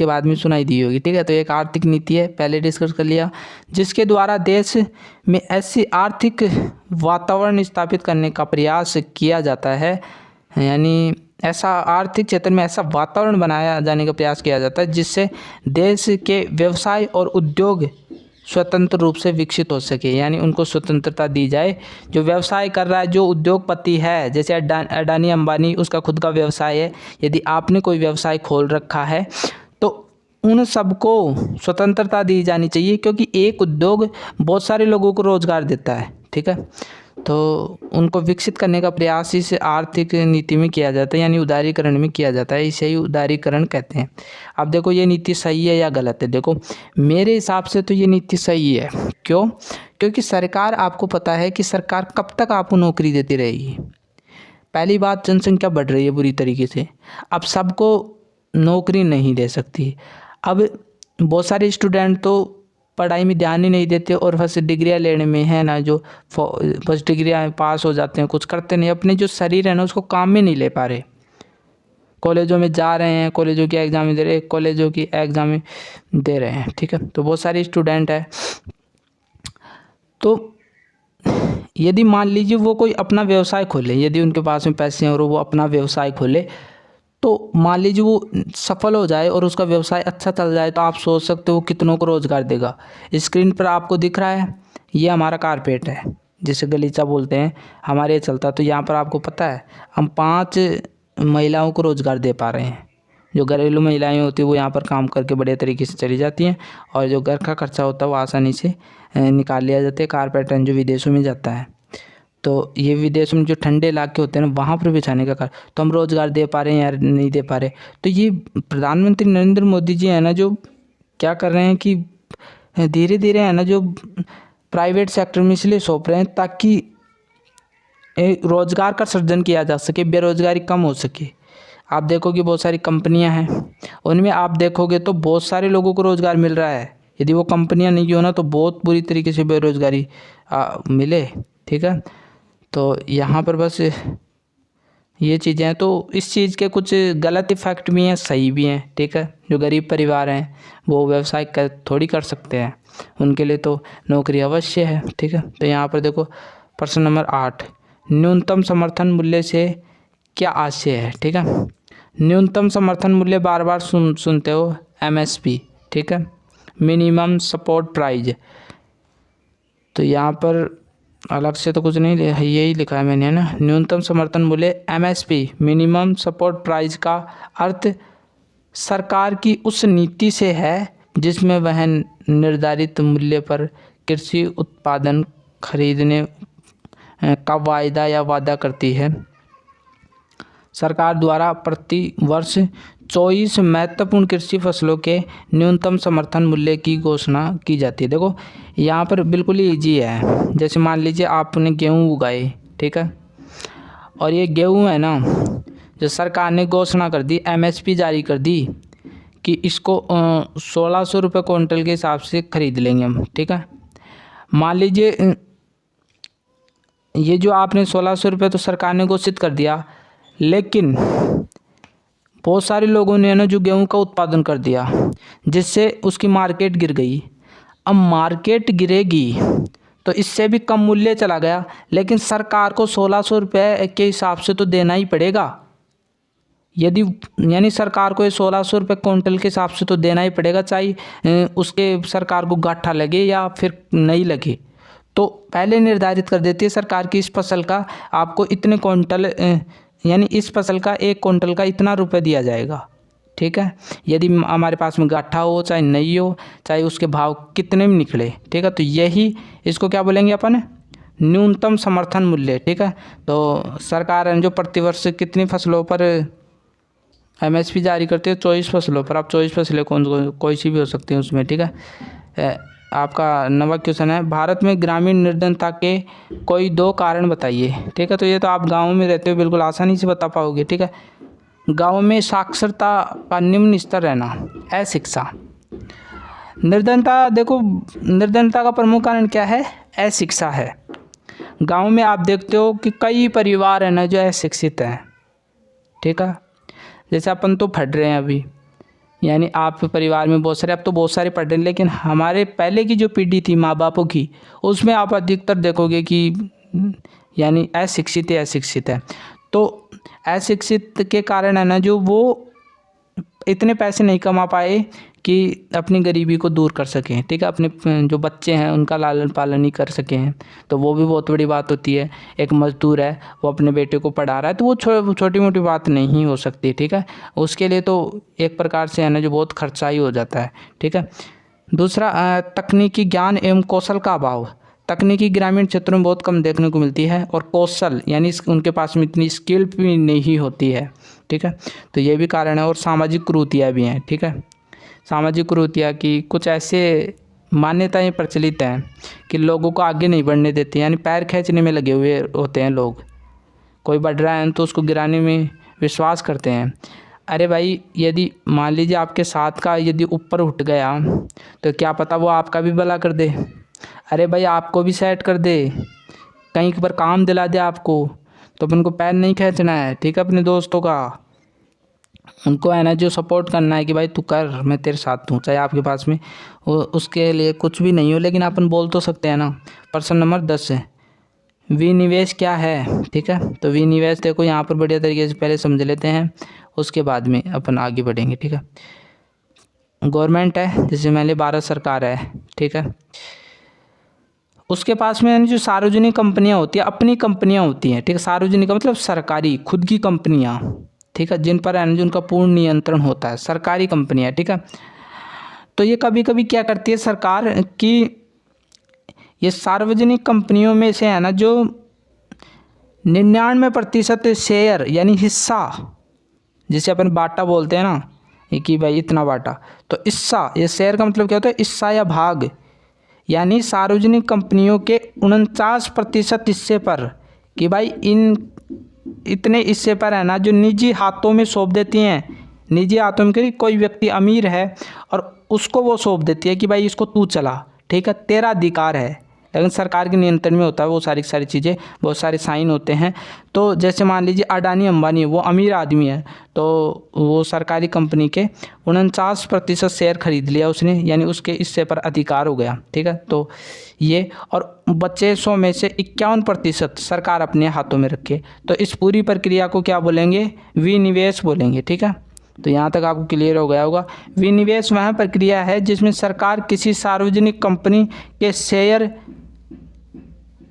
बाद में सुनाई दी होगी, ठीक है। तो एक आर्थिक नीति है, पहले डिस्कस कर लिया, जिसके द्वारा देश में ऐसी आर्थिक वातावरण स्थापित करने का प्रयास किया जाता है, यानी ऐसा आर्थिक क्षेत्र में ऐसा वातावरण बनाया जाने का प्रयास किया जाता है जिससे देश के व्यवसाय और उद्योग स्वतंत्र रूप से विकसित हो सके, यानी उनको स्वतंत्रता दी जाए। जो व्यवसाय कर रहा है, जो उद्योगपति है, जैसे अडानी अंबानी, उसका खुद का व्यवसाय है, यदि आपने कोई व्यवसाय खोल रखा है तो उन सबको स्वतंत्रता दी जानी चाहिए, क्योंकि एक उद्योग बहुत सारे लोगों को रोजगार देता है, ठीक है। तो उनको विकसित करने का प्रयास इस आर्थिक नीति में किया जाता है, यानी उदारीकरण में किया जाता है, इसे ही उदारीकरण कहते हैं। अब देखो ये नीति सही है या गलत है? देखो मेरे हिसाब से तो ये नीति सही है। क्यों? क्योंकि सरकार, आपको पता है कि सरकार कब तक आपको नौकरी देती रहेगी। पहली बात, जनसंख्या बढ़ रही है बुरी तरीके से, अब सबको नौकरी नहीं दे सकती। अब बहुत सारे स्टूडेंट तो पढ़ाई में ध्यान ही नहीं देते और फर्स्ट डिग्रियाँ लेने में है ना, जो फर्स्ट डिग्रियाँ पास हो जाते हैं, कुछ करते नहीं, अपने जो शरीर है ना उसको काम में नहीं ले पा रहे। कॉलेजों में जा रहे हैं, कॉलेजों की एग्ज़ाम दे रहे हैं, कॉलेजों की एग्ज़ाम दे रहे हैं, ठीक है। तो बहुत सारे स्टूडेंट है, तो यदि मान लीजिए वो कोई अपना व्यवसाय खोले, यदि उनके पास में पैसे हैं और वो अपना व्यवसाय खोले, तो मान लीजिए वो सफल हो जाए और उसका व्यवसाय अच्छा चल जाए, तो आप सोच सकते हो कितनों को रोज़गार देगा। स्क्रीन पर आपको दिख रहा है, ये हमारा कारपेट है, जिसे गलीचा बोलते हैं, हमारे ये चलता है। तो यहाँ पर आपको पता है हम 5 महिलाओं को रोज़गार दे पा रहे हैं। जो घरेलू महिलाएं होती हैं वो यहाँ पर काम करके बढ़िया तरीके से चली जाती हैं, और जो घर का खर्चा होता है वो आसानी से निकाल लिया जाता है। कारपेट जो विदेशों में जाता है, तो ये विदेशों में जो ठंडे इलाके होते हैं ना, वहाँ पर बिछाने का कार्य, तो हम रोज़गार दे पा रहे हैं या नहीं दे पा रहे। तो ये प्रधानमंत्री नरेंद्र मोदी जी है ना जो क्या कर रहे हैं कि धीरे धीरे है ना जो प्राइवेट सेक्टर में इसलिए सौंप रहे हैं ताकि रोज़गार का सृजन किया जा सके, बेरोज़गारी कम हो सके। आप देखोगे बहुत सारी कंपनियां हैं, उनमें आप देखोगे तो बहुत सारे लोगों को रोज़गार मिल रहा है। यदि वो कंपनियां नहीं हो ना तो बहुत बुरी तरीके से बेरोज़गारी मिले, ठीक है। तो यहाँ पर बस ये चीज़ें हैं, तो इस चीज़ के कुछ गलत इफ़ेक्ट भी हैं, सही भी हैं, ठीक है। जो गरीब परिवार हैं वो व्यवसाय थोड़ी कर सकते हैं, उनके लिए तो नौकरी अवश्य है, ठीक है। तो यहाँ पर देखो प्रश्न नंबर 8, न्यूनतम समर्थन मूल्य से क्या आशय है, ठीक है। न्यूनतम समर्थन मूल्य बार बार सुनते हो, MSP, ठीक है, मिनिमम सपोर्ट प्राइस। तो यहाँ पर अलग से तो कुछ नहीं यही लिखा है मैंने, है ना। न्यूनतम समर्थन मूल्य MSP, मिनिमम सपोर्ट प्राइस का अर्थ सरकार की उस नीति से है जिसमें वह निर्धारित मूल्य पर कृषि उत्पादन खरीदने का वादा करती है। सरकार द्वारा प्रति वर्ष 24 महत्वपूर्ण कृषि फसलों के न्यूनतम समर्थन मूल्य की घोषणा की जाती है। देखो यहाँ पर बिल्कुल ही ईजी है। जैसे मान लीजिए आपने गेहूँ उगाए, ठीक है, और ये गेहूँ है ना जो सरकार ने घोषणा कर दी, MSP जारी कर दी कि इसको 1600 रुपये क्विंटल के हिसाब से खरीद लेंगे हम, ठीक है। मान लीजिए ये जो आपने 1600 रुपये तो सरकार ने घोषित कर दिया, लेकिन बहुत सारे लोगों ने ना जो गेहूं का उत्पादन कर दिया, जिससे उसकी मार्केट गिर गई। अब मार्केट गिरेगी तो इससे भी कम मूल्य चला गया, लेकिन सरकार को 1600 रुपये के हिसाब से तो देना ही पड़ेगा। यदि यानी सरकार को ये 1600 रुपये क्विंटल के हिसाब से तो देना ही पड़ेगा, चाहे उसके सरकार को घाटा लगे या फिर नहीं लगे। तो पहले निर्धारित कर देती है सरकार की इस फसल का आपको इतने क्विंटल, यानी इस फसल का 1 क्विंटल का इतना रुपये दिया जाएगा, ठीक है। यदि हमारे पास में घाटा हो चाहे नहीं हो, चाहे उसके भाव कितने भी निकले, ठीक है। तो यही इसको क्या बोलेंगे अपन, न्यूनतम समर्थन मूल्य, ठीक है। तो सरकार है जो प्रतिवर्ष कितनी फसलों पर एमएसपी जारी करती है? 24 फसलों पर। आप 24 फसलें कोई सी भी हो सकती हैं उसमें, ठीक है। आपका 9वां क्वेश्चन है, भारत में ग्रामीण निर्धनता के कोई 2 कारण बताइए, ठीक है। तो ये तो आप गाँव में रहते हो, बिल्कुल आसानी से बता पाओगे, ठीक है। गाँव में साक्षरता का निम्न स्तर रहना, अशिक्षा। निर्धनता, देखो निर्धनता का प्रमुख कारण क्या है? अशिक्षा है। गांव में आप देखते हो कि कई परिवार है ना जो अशिक्षित हैं, ठीक है। जैसे अपन तो पढ़ रहे हैं अभी, यानी आप परिवार में बहुत सारे, अब तो बहुत सारे पढ़ रहे हैं, लेकिन हमारे पहले की जो पीढ़ी थी माँ बापों की, उसमें आप अधिकतर देखोगे कि यानी अशिक्षित है। तो अशिक्षित के कारण है ना जो वो इतने पैसे नहीं कमा पाए कि अपनी गरीबी को दूर कर सकें, ठीक है। अपने जो बच्चे हैं उनका लालन पालन ही कर सकें, तो वो भी बहुत बड़ी बात होती है। एक मजदूर है, वो अपने बेटे को पढ़ा रहा है, तो वो छोटी मोटी बात नहीं हो सकती, ठीक है। उसके लिए तो एक प्रकार से है ना जो बहुत खर्चा ही हो जाता है, ठीक है। दूसरा, तकनीकी ज्ञान एवं कौशल का अभाव। तकनीकी ग्रामीण क्षेत्रों में बहुत कम देखने को मिलती है, और कौशल यानी उनके पास में इतनी स्किल भी नहीं होती है, ठीक है। तो ये भी कारण है। और सामाजिक कुरीतियाँ भी हैं, ठीक है। सामाजिक कुरीतियाँ की कुछ ऐसे मान्यताएं प्रचलित हैं कि लोगों को आगे नहीं बढ़ने देती, यानी पैर खींचने में लगे हुए होते हैं लोग। कोई बढ़ रहा है तो उसको गिराने में विश्वास करते हैं। अरे भाई, यदि मान लीजिए आपके साथ का यदि ऊपर उठ गया तो क्या पता वो आपका भी भला कर दे। अरे भाई, आपको भी सेट कर दे, कहीं पर काम दिला दे आपको। तो अपन को पैर नहीं खींचना है, ठीक है, अपने दोस्तों का। उनको है ना जो सपोर्ट करना है कि भाई तू कर, मैं तेरे साथ हूँ, चाहे आपके पास में उसके लिए कुछ भी नहीं हो, लेकिन अपन बोल तो सकते हैं ना। प्रश्न नंबर 10 है, विनिवेश क्या है, ठीक है। तो विनिवेश देखो यहाँ पर बढ़िया तरीके से पहले समझ लेते हैं, उसके बाद में अपन आगे बढ़ेंगे, ठीक है। गवर्नमेंट है, जैसे मान ली भारत सरकार है, ठीक है, उसके पास में जो सार्वजनिक कंपनियां होती है, अपनी कंपनियां होती हैं, ठीक है। सार्वजनिक का मतलब सरकारी खुद की कंपनियां, ठीक है, जिन पर है जो उनका पूर्ण नियंत्रण होता है, सरकारी कंपनियां, ठीक है। तो ये कभी कभी क्या करती है सरकार की, ये सार्वजनिक कंपनियों में से है ना जो 99% शेयर यानी हिस्सा, जिसे अपन बाटा बोलते हैं ना कि भाई इतना बाटा, तो हिस्सा, ये शेयर का मतलब क्या होता है? हिस्सा या भाग, यानी सार्वजनिक कंपनियों के 49% हिस्से पर, कि भाई इन इतने हिस्से पर है ना जो निजी हाथों में सौंप देती हैं। निजी हाथों में कोई व्यक्ति अमीर है और उसको वो सौंप देती है कि भाई इसको तू चला, ठीक है, तेरा अधिकार है, लेकिन सरकार के नियंत्रण में होता है वो सारी चीज़ें, बहुत सारे साइन होते हैं। तो जैसे मान लीजिए अडानी अंबानी, वो अमीर आदमी है, तो वो सरकारी कंपनी के 49% शेयर खरीद लिया उसने, यानी उसके हिस्से पर अधिकार हो गया, ठीक है। तो ये, और बचे 100 में से 51% सरकार अपने हाथों में रखे। तो इस पूरी प्रक्रिया को क्या बोलेंगे? विनिवेश बोलेंगे, ठीक है। तो यहाँ तक आपको क्लियर हो गया होगा। विनिवेश वह प्रक्रिया है जिसमें सरकार किसी सार्वजनिक कंपनी के शेयर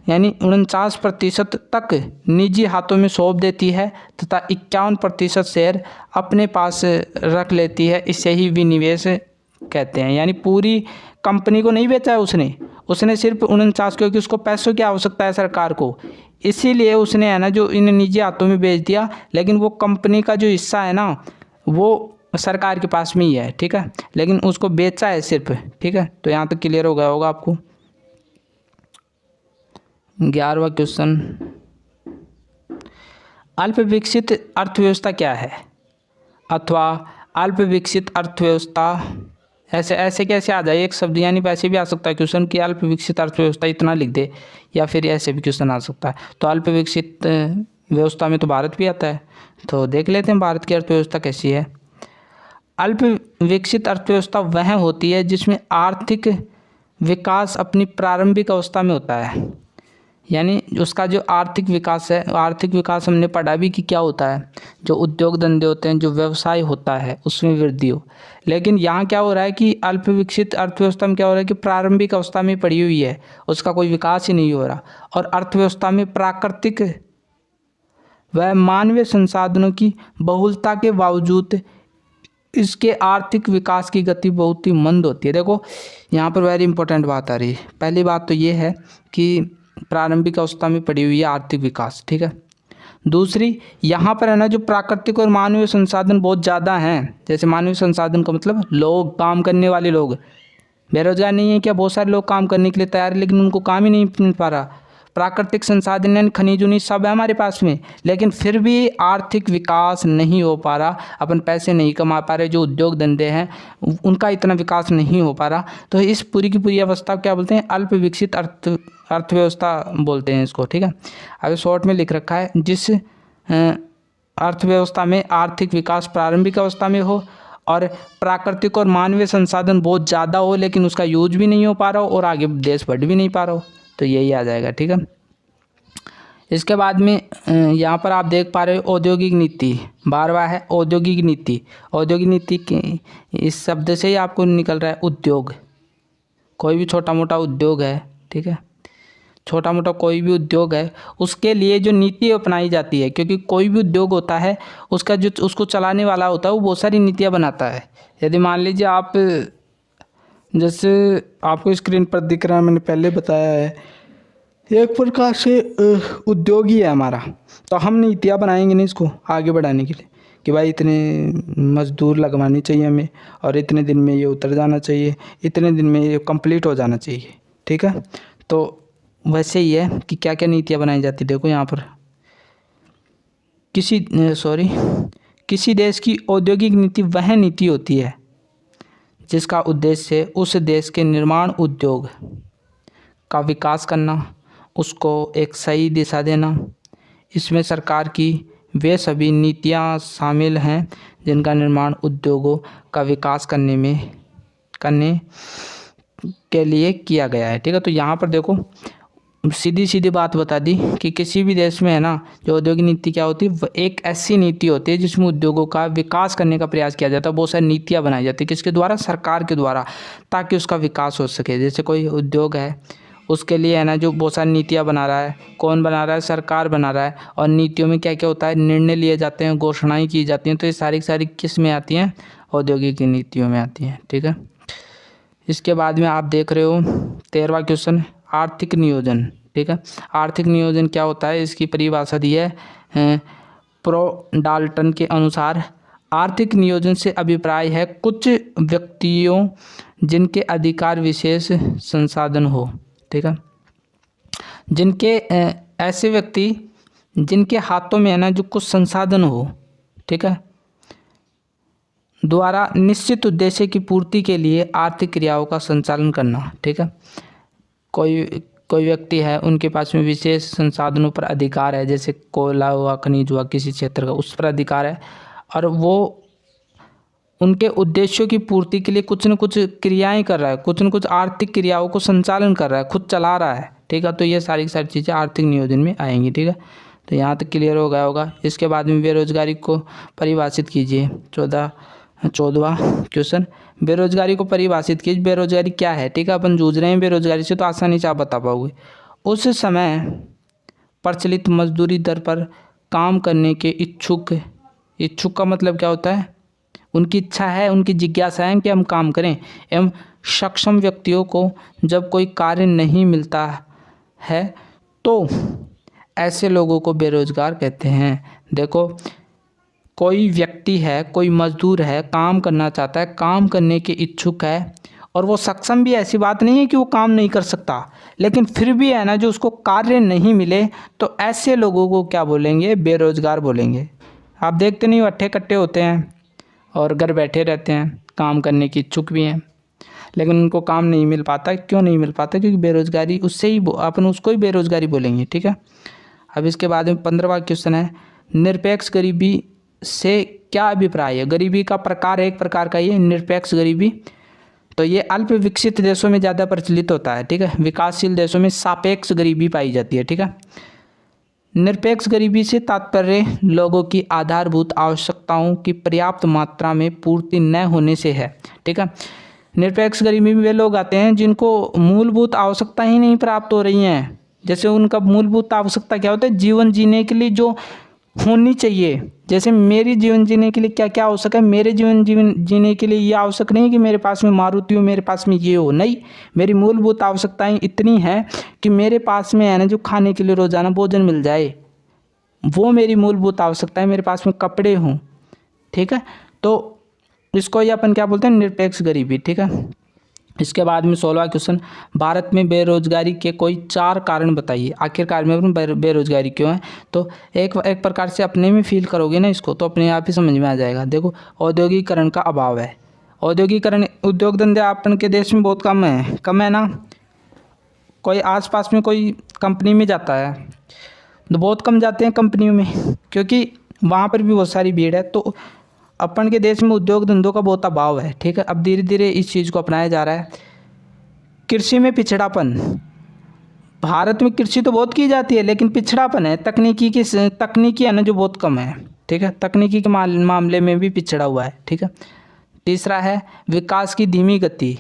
यानी 49% तक निजी हाथों में सौंप देती है तथा 51% शेयर अपने पास रख लेती है। इसे ही विनिवेश कहते हैं। यानी पूरी कंपनी को नहीं बेचा है उसने सिर्फ 49, क्योंकि उसको पैसों की आवश्यकता है सरकार को, इसीलिए उसने है ना जो इन निजी हाथों में बेच दिया, लेकिन वो कंपनी का जो हिस्सा है ना वो सरकार के पास में ही है, ठीक है, लेकिन उसको बेचा है सिर्फ, ठीक है। तो यहाँ तक क्लियर हो गया होगा आपको। 11वां क्वेश्चन, अल्प विकसित अर्थव्यवस्था क्या है? अथवा अल्प विकसित अर्थव्यवस्था ऐसे कैसे आ जाए एक शब्द, यानी वैसे भी आ सकता है क्वेश्चन कि अल्प विकसित अर्थव्यवस्था इतना लिख दे, या फिर ऐसे भी क्वेश्चन आ सकता है। तो अल्प विकसित व्यवस्था में तो भारत भी आता है, तो देख लेते हैं भारत की अर्थव्यवस्था कैसी है। अल्प विकसित अर्थव्यवस्था वह होती है जिसमें आर्थिक विकास अपनी प्रारंभिक अवस्था में होता है, यानी उसका जो आर्थिक विकास है, आर्थिक विकास हमने पढ़ा भी कि क्या होता है, जो उद्योग धंधे होते हैं, जो व्यवसाय होता है उसमें वृद्धि हो। लेकिन यहाँ क्या हो रहा है कि अल्प विकसित अर्थव्यवस्था में क्या हो रहा है कि प्रारंभिक अवस्था में पड़ी हुई है, उसका कोई विकास ही नहीं हो रहा। और अर्थव्यवस्था में प्राकृतिक व मानवीय संसाधनों की बहुलता के बावजूद इसके आर्थिक विकास की गति बहुत ही मंद होती है। देखो यहाँ पर वेरी इंपॉर्टेंट बात आ रही है। पहली बात तो ये है कि प्रारंभिक अवस्था में पड़ी हुई है आर्थिक विकास, ठीक है। दूसरी, यहाँ पर है ना जो प्राकृतिक और मानवीय संसाधन बहुत ज़्यादा हैं। जैसे मानवीय संसाधन का मतलब लोग, काम करने वाले लोग। बेरोजगार नहीं है क्या, बहुत सारे लोग काम करने के लिए तैयार है लेकिन उनको काम ही नहीं मिल पा रहा। प्राकृतिक संसाधन यानी खनिज उनिज सब है हमारे पास में, लेकिन फिर भी आर्थिक विकास नहीं हो पा रहा, अपन पैसे नहीं कमा पा रहे, जो उद्योग धंधे हैं उनका इतना विकास नहीं हो पा रहा। तो इस पूरी की पूरी अवस्था क्या बोलते हैं, अल्प विकसित अर्थव्यवस्था बोलते हैं इसको, ठीक है। अभी शॉर्ट में लिख रखा है, जिस अर्थव्यवस्था में आर्थिक विकास प्रारंभिक अवस्था में हो और प्राकृतिक और मानवीय संसाधन बहुत ज़्यादा हो लेकिन उसका यूज भी नहीं हो पा रहा हो और आगे देश बढ़ भी नहीं पा रहा हो, तो यही आ जाएगा, ठीक है। इसके बाद में यहाँ पर आप देख पा रहे हो औद्योगिक नीति, 12वां है औद्योगिक नीति। औद्योगिक नीति के इस शब्द से ही आपको निकल रहा है उद्योग। कोई भी छोटा मोटा उद्योग है, ठीक है, छोटा मोटा कोई भी उद्योग है उसके लिए जो नीति अपनाई जाती है, क्योंकि कोई भी उद्योग होता है उसका जो उसको चलाने वाला होता है वो बहुत सारी नीतियाँ बनाता है। यदि मान लीजिए आप, जैसे आपको स्क्रीन पर दिख रहा है, मैंने पहले बताया है, एक प्रकार से उद्योग ही है हमारा, तो हम नीतियाँ बनाएंगे नहीं इसको आगे बढ़ाने के लिए कि भाई इतने मजदूर लगवाने चाहिए हमें और इतने दिन में ये उतर जाना चाहिए, इतने दिन में ये कंप्लीट हो जाना चाहिए, ठीक है। तो वैसे ही है कि क्या क्या नीतियाँ बनाई जाती, देखो यहाँ पर किसी देश की औद्योगिक नीति वह नीति होती है जिसका उद्देश्य उस देश के निर्माण उद्योग का विकास करना, उसको एक सही दिशा देना। इसमें सरकार की वे सभी नीतियाँ शामिल हैं जिनका निर्माण उद्योगों का विकास करने के लिए किया गया है, ठीक है। तो यहाँ पर देखो सीधी सीधी बात बता दी कि किसी भी देश में है ना जो औद्योगिक नीति क्या होती है, वह एक ऐसी नीति होती है जिसमें उद्योगों का विकास करने का प्रयास किया जाता है। बहुत सारी नीतियाँ बनाई जाती है, किसके द्वारा, सरकार के द्वारा, ताकि उसका विकास हो सके। जैसे कोई उद्योग है उसके लिए है ना जो बहुत सारी नीतियाँ बना रहा है, कौन बना रहा है, सरकार बना रहा है। और नीतियों में क्या क्या होता है, निर्णय लिए जाते हैं, घोषणाएँ की जाती हैं। तो ये सारी सारी किस में आती हैं, औद्योगिक नीतियों में आती हैं, ठीक है। इसके बाद में आप देख रहे हो 13वां क्वेश्चन, आर्थिक नियोजन, ठीक है। आर्थिक नियोजन क्या होता है, इसकी परिभाषा दी है प्रो डाल्टन के अनुसार, आर्थिक नियोजन से अभिप्राय है कुछ व्यक्तियों जिनके अधिकार विशेष संसाधन हो, ठीक है, जिनके ऐसे व्यक्ति जिनके हाथों में है ना जो कुछ संसाधन हो, ठीक है, द्वारा निश्चित उद्देश्य की पूर्ति के लिए आर्थिक क्रियाओं का संचालन करना, ठीक है। कोई व्यक्ति है उनके पास में विशेष संसाधनों पर अधिकार है, जैसे कोयला हुआ, खनिज हुआ, किसी क्षेत्र का उस पर अधिकार है और वो उनके उद्देश्यों की पूर्ति के लिए कुछ न कुछ क्रियाएं कर रहा है, कुछ न कुछ आर्थिक क्रियाओं को संचालन कर रहा है, खुद चला रहा है, ठीक है। तो ये सारी चीज़ें आर्थिक नियोजन में आएंगी, ठीक है। तो यहाँ तक क्लियर हो गया होगा। इसके बाद में बेरोजगारी को परिभाषित कीजिए, 14वां क्वेश्चन, बेरोजगारी को परिभाषित कीजिए। बेरोजगारी क्या है, ठीक है, अपन जूझ रहे हैं बेरोजगारी से, तो आसानी से आप बता पाओगे। उस समय प्रचलित मजदूरी दर पर काम करने के इच्छुक का मतलब क्या होता है, उनकी इच्छा है, उनकी जिज्ञासा है कि हम काम करें, एवं सक्षम व्यक्तियों को जब कोई कार्य नहीं मिलता है तो ऐसे लोगों को बेरोजगार कहते हैं। देखो, कोई व्यक्ति है, कोई मजदूर है, काम करना चाहता है, काम करने के इच्छुक है और वो सक्षम भी, ऐसी बात नहीं है कि वो काम नहीं कर सकता, लेकिन फिर भी है ना जो उसको कार्य नहीं मिले, तो ऐसे लोगों को क्या बोलेंगे, बेरोजगार बोलेंगे। आप देखते नहीं, अट्ठे कट्टे होते हैं और घर बैठे रहते हैं, काम करने की इच्छुक भी हैं लेकिन उनको काम नहीं मिल पाता। क्यों नहीं मिल पाता, क्योंकि बेरोजगारी, उससे ही अपन उसको ही बेरोजगारी बोलेंगे, ठीक है। अब इसके बाद में 15वां क्वेश्चन है, निरपेक्ष गरीबी से क्या अभिप्राय है। गरीबी का प्रकार है, एक प्रकार का ये निरपेक्ष गरीबी, तो ये अल्प विकसित देशों में ज़्यादा प्रचलित होता है, ठीक है। विकासशील देशों में सापेक्ष गरीबी पाई जाती है, ठीक है। निरपेक्ष गरीबी से तात्पर्य लोगों की आधारभूत आवश्यकताओं की पर्याप्त मात्रा में पूर्ति न होने से है, ठीक है। निरपेक्ष गरीबी में वे लोग आते हैं जिनको मूलभूत आवश्यकता ही नहीं प्राप्त हो रही हैं। जैसे उनका मूलभूत आवश्यकता क्या होता है, जीवन जीने के लिए जो होनी चाहिए। जैसे मेरी जीवन जीने के लिए क्या क्या आवश्यक है, मेरे जीवन जीने के लिए ये आवश्यक नहीं कि मेरे पास में मारुति हो, मेरे पास में ये हो, नहीं। मेरी मूलभूत आवश्यकताएं इतनी हैं कि मेरे पास में है ना जो खाने के लिए रोज़ाना भोजन मिल जाए, वो मेरी मूलभूत आवश्यकता है। मेरे पास में कपड़े हों, ठीक है। तो इसको ही अपन क्या बोलते हैं, निरपेक्ष गरीबी, ठीक है। इसके बाद में 16वां क्वेश्चन, भारत में बेरोजगारी के कोई 4 कारण बताइए। आखिरकार में बेरोजगारी क्यों है, तो एक प्रकार से अपने में फील करोगे ना इसको, तो अपने आप ही समझ में आ जाएगा। देखो, औद्योगिकरण का अभाव है। औद्योगिकरण, उद्योग धंधे अपन के देश में बहुत कम है ना। कोई आसपास में कोई कंपनी में जाता है तो बहुत कम जाते हैं कंपनियों में, क्योंकि वहाँ पर भी बहुत सारी भीड़ है। तो अपन के देश में उद्योग धंधों का बहुत अभाव है, ठीक है। अब धीरे धीरे इस चीज़ को अपनाया जा रहा है। कृषि में पिछड़ापन, भारत में कृषि तो बहुत की जाती है लेकिन पिछड़ापन है, तकनीकी है ना जो बहुत कम है, ठीक है। तकनीकी के मामले में भी पिछड़ा हुआ है, ठीक है। तीसरा है विकास की धीमी गति,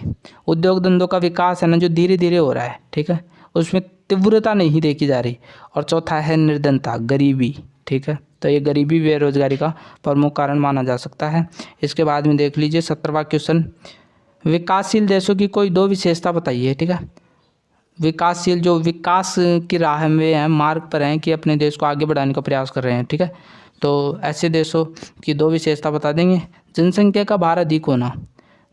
उद्योग धंधों का विकास है ना जो धीरे धीरे हो रहा है, ठीक है, उसमें तीव्रता नहीं देखी जा रही। और चौथा है निर्धनता, गरीबी, ठीक है। तो ये गरीबी बेरोजगारी का प्रमुख कारण माना जा सकता है। इसके बाद में देख लीजिए 17वां क्वेश्चन, विकासशील देशों की कोई 2 विशेषता बताइए, ठीक है। विकासशील जो विकास की राह में हैं, मार्ग पर हैं कि अपने देश को आगे बढ़ाने का प्रयास कर रहे हैं, ठीक है। तो ऐसे देशों की 2 विशेषता बता देंगे। जनसंख्या का भार अधिक होना,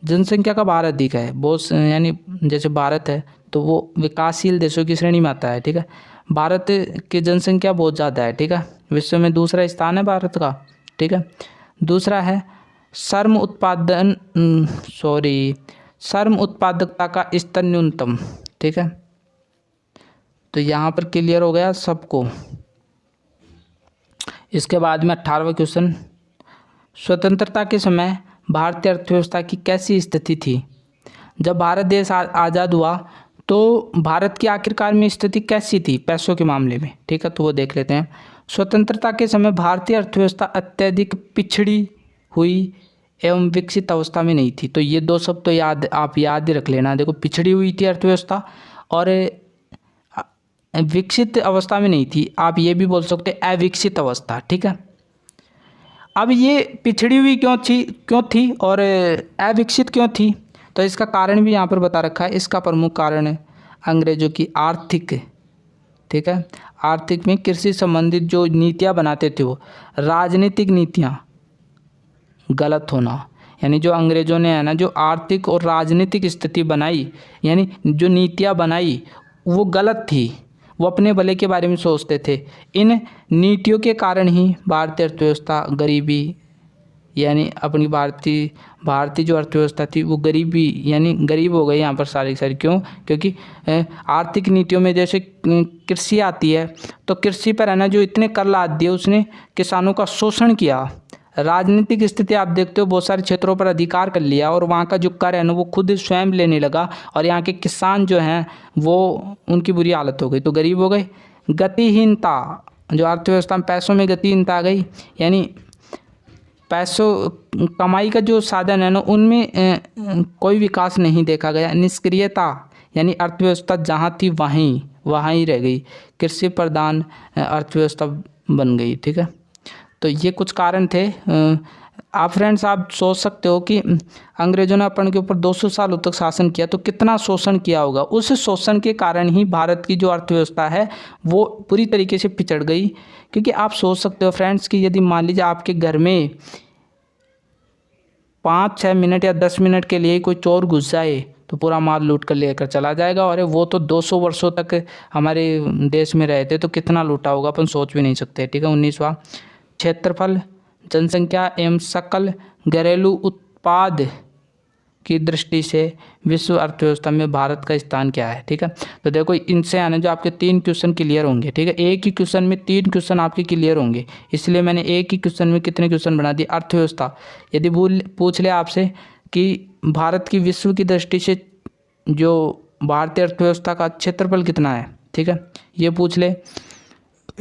जनसंख्या का भार अधिक है बहुत, यानी जैसे भारत है तो वो विकासशील देशों की श्रेणी में आता है, ठीक है। भारत की जनसंख्या बहुत ज़्यादा है, ठीक है, विश्व में दूसरा स्थान है भारत का, ठीक है। दूसरा है श्रम उत्पादकता का स्तर न्यूनतम, ठीक है। तो यहाँ पर क्लियर हो गया सबको। इसके बाद में 18वां क्वेश्चन, स्वतंत्रता के समय भारतीय अर्थव्यवस्था की कैसी स्थिति थी। जब भारत देश आज़ाद हुआ तो भारत की आखिरकार में स्थिति कैसी थी पैसों के मामले में, ठीक है। तो वो देख लेते हैं। स्वतंत्रता के समय भारतीय अर्थव्यवस्था अत्यधिक पिछड़ी हुई एवं विकसित अवस्था में नहीं थी। तो ये 2 शब्द तो आप याद ही रख लेना। देखो, पिछड़ी हुई थी अर्थव्यवस्था और विकसित अवस्था में नहीं थी। आप ये भी बोल सकते अविकसित अवस्था, ठीक है। अब ये पिछड़ी हुई क्यों थी और अविकसित क्यों थी, तो इसका कारण भी यहाँ पर बता रखा है। इसका प्रमुख कारण है अंग्रेजों की आर्थिक, ठीक है, आर्थिक में कृषि संबंधित जो नीतियाँ बनाते थे वो राजनीतिक नीतियाँ गलत होना। यानी जो अंग्रेजों ने है ना जो आर्थिक और राजनीतिक स्थिति बनाई, यानी जो नीतियाँ बनाई वो गलत थी, वो अपने भले के बारे में सोचते थे। इन नीतियों के कारण ही भारतीय अर्थव्यवस्था गरीबी, यानी अपनी भारतीय जो अर्थव्यवस्था थी वो गरीब हो गई यहाँ पर सारी क्यों, क्योंकि आर्थिक नीतियों में जैसे कृषि आती है तो कृषि पर है ना जो इतने कर लाद दिए, उसने किसानों का शोषण किया। राजनीतिक स्थिति आप देखते हो, बहुत सारे क्षेत्रों पर अधिकार कर लिया और वहाँ का जो कर है ना वो खुद स्वयं लेने लगा और यहाँ के किसान जो हैं वो उनकी बुरी हालत हो गई, तो गरीब हो गए। गतिहीनता, जो अर्थव्यवस्था में पैसों में गतिहीनता आ गई, यानी पैसों कमाई का जो साधन है ना उनमें कोई विकास नहीं देखा गया। निष्क्रियता, यानी अर्थव्यवस्था जहाँ थी वहाँ ही रह गई, कृषि प्रधान अर्थव्यवस्था बन गई, ठीक है। तो ये कुछ कारण थे। आप फ्रेंड्स आप सोच सकते हो कि अंग्रेजों ने अपन के ऊपर 200 सालों तक शासन किया तो कितना शोषण किया होगा। उस शोषण के कारण ही भारत की जो अर्थव्यवस्था है वो पूरी तरीके से पिछड़ गई। क्योंकि आप सोच सकते हो फ्रेंड्स कि यदि मान लीजिए आपके घर में 5-6 मिनट या 10 मिनट के लिए कोई चोर घुस जाए तो पूरा माल लूट कर लेकर चला जाएगा। और वो तो 200 वर्षों तक हमारे देश में रहे थे तो कितना लूटा होगा अपन सोच भी नहीं सकते, ठीक है। 19वां, क्षेत्रफल, जनसंख्या एवं सकल घरेलू उत्पाद की दृष्टि से विश्व अर्थव्यवस्था में भारत का स्थान क्या है, ठीक है। तो देखो इनसे आने जो आपके 3 क्वेश्चन क्लियर होंगे, ठीक है। एक ही क्वेश्चन में 3 क्वेश्चन आपके क्लियर होंगे, इसलिए मैंने एक ही क्वेश्चन में कितने क्वेश्चन बना दिए। अर्थव्यवस्था, यदि पूछ ले आपसे कि भारत की विश्व की दृष्टि से जो भारतीय अर्थव्यवस्था का क्षेत्रफल कितना है, ठीक है, ये पूछ ले।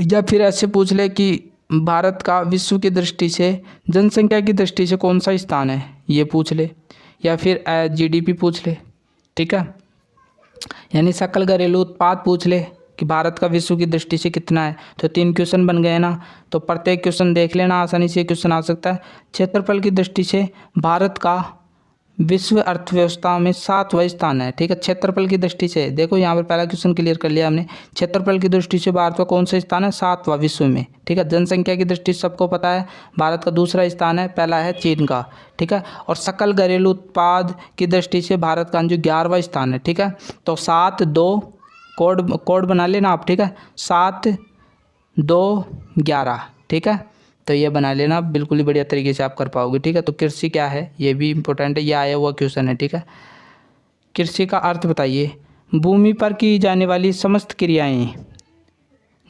या फिर ऐसे पूछ ले कि भारत का विश्व की दृष्टि से जनसंख्या की दृष्टि से कौन सा स्थान है, ये पूछ ले। या फिर जीडीपी पूछ ले, ठीक है, यानी सकल घरेलू उत्पाद पूछ ले, कि भारत का विश्व की दृष्टि से कितना है, तो 3 क्वेश्चन बन गए ना। तो प्रत्येक क्वेश्चन देख लेना, आसानी से क्वेश्चन आ सकता है। क्षेत्रफल की दृष्टि से भारत का विश्व अर्थव्यवस्था में 7वां स्थान है, ठीक है। क्षेत्रफल की दृष्टि से देखो यहाँ पर पहला क्वेश्चन क्लियर कर लिया हमने। क्षेत्रफल की दृष्टि से भारत का कौन सा स्थान है, 7वां विश्व में, ठीक है। जनसंख्या की दृष्टि से सबको पता है भारत का दूसरा स्थान है, पहला है चीन का, ठीक है। और सकल घरेलू उत्पाद की दृष्टि से भारत का जो 11वां स्थान है, ठीक है। तो 7-2 कोड बना लेना आप, ठीक है, 7-2-11, ठीक है। तो ये बना लेना, बिल्कुल ही बढ़िया तरीके से आप कर पाओगे, ठीक है। तो कृषि क्या है ये भी इंपॉर्टेंट है, ये आया हुआ क्वेश्चन है, ठीक है। कृषि का अर्थ बताइए। भूमि पर की जाने वाली समस्त क्रियाएं,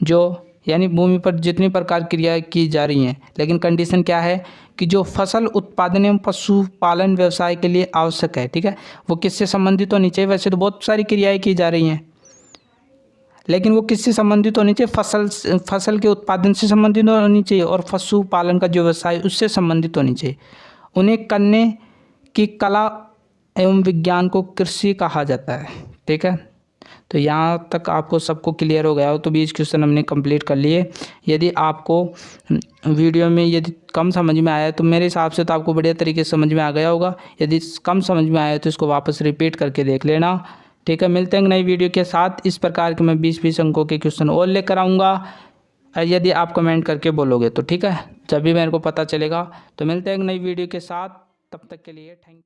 जो यानी भूमि पर जितनी प्रकार क्रियाएं की जा रही हैं, लेकिन कंडीशन क्या है कि जो फसल उत्पादन एवं पशुपालन व्यवसाय के लिए आवश्यक है, ठीक है, वो किससे संबंधित होनी चाहिए। वैसे तो बहुत सारी क्रियाएं की जा रही हैं, लेकिन वो किससे संबंधित होनी चाहिए, फसल के उत्पादन से संबंधित होनी चाहिए और पशुपालन का जो व्यवसाय उससे संबंधित होनी चाहिए। उन्हें करने की कला एवं विज्ञान को कृषि कहा जाता है, ठीक है। तो यहाँ तक आपको सबको क्लियर हो गया हो तो 20 क्वेश्चन हमने कंप्लीट कर लिए। यदि आपको वीडियो में यदि कम समझ में आया तो मेरे हिसाब से तो आपको बढ़िया तरीके से समझ में आ गया होगा। यदि कम समझ में आया तो इसको वापस रिपीट करके देख लेना, ठीक है। मिलते हैं नई वीडियो के साथ। इस प्रकार के मैं 20-20 अंकों के क्वेश्चन और लेकर आऊँगा, यदि आप कमेंट करके बोलोगे तो, ठीक है। जब भी मेरे को पता चलेगा तो मिलते हैं नई वीडियो के साथ, तब तक के लिए थैंक यू।